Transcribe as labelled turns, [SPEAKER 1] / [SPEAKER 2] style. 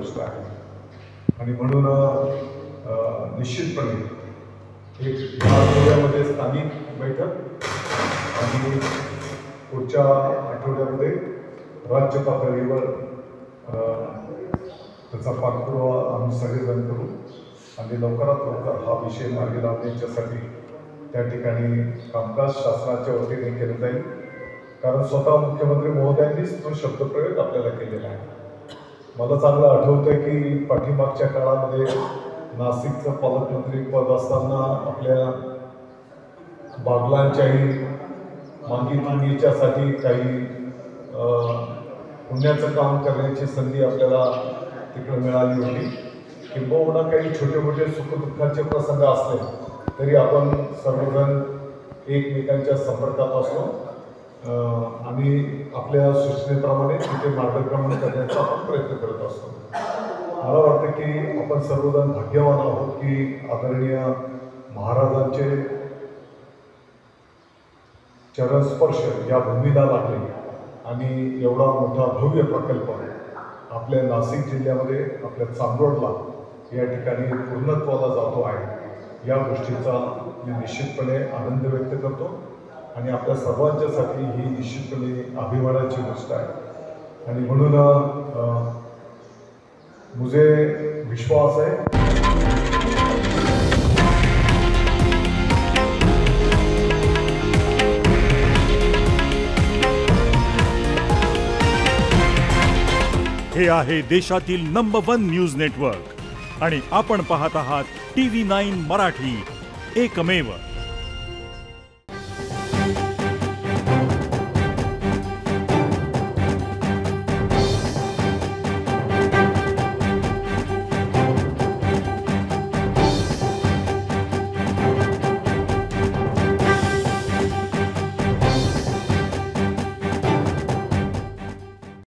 [SPEAKER 1] गोष्ट आहे आणि म्हणून निश्चितपणे एक या आठवड्यामध्ये स्थानिक बैठक आणि पुढच्या आठवड्यामध्ये राज्य पातळीवर त्याचा पाठपुरावा आम्ही सगळेजण करू आणि लवकरात लवकर हा विषय मार्गी लावण्याच्यासाठी त्या ठिकाणी कामकाज शासनाच्या वतीने केलं जाईल. कारण स्वतः मुख्यमंत्री महोदयांनीच तो शब्दप्रयोग आपल्याला केलेला आहे. मला चांगलं आठवतंय की पाठीमागच्या काळामध्ये नाशिकचं पालकमंत्री पद असताना आपल्या बागलांच्याही मागणीसाठी काही पुण्याचं काम करण्याची संधी आपल्याला तिकडे मिळाली होती. किंबहुना काही छोटे मोठे सुखदुःखाचे प्रसंग असले तरी आपण सर्वजण एकमेकांच्या संपर्कात असतो आणि आपल्या सूचनेप्रमाणे तिथे मार्गक्रमण करण्याचा आपण प्रयत्न करत असतो. मला वाटतं की आपण सर्वजण भाग्यवान आहोत की आदरणीय महाराजांचे चरणस्पर्श या भूमीला लागले आणि एवढा मोठा भव्य प्रकल्प आपल्या नाशिक जिल्ह्यामध्ये आपल्या चांदवडला या ठिकाणी पूर्णत्वाला जातो आहे. या गोष्टीचा मी निश्चितपणे आनंद व्यक्त करतो आणि आपल्या सर्वांच्यासाठी ही निश्चितपणे अभिमानाची गोष्ट आहे आणि म्हणून मुझे विश्वास है
[SPEAKER 2] हे आहे देशातील नंबर 1 न्यूज नेटवर्क आणि आपण पाहत आहात TV9 मराठी, एकमेव.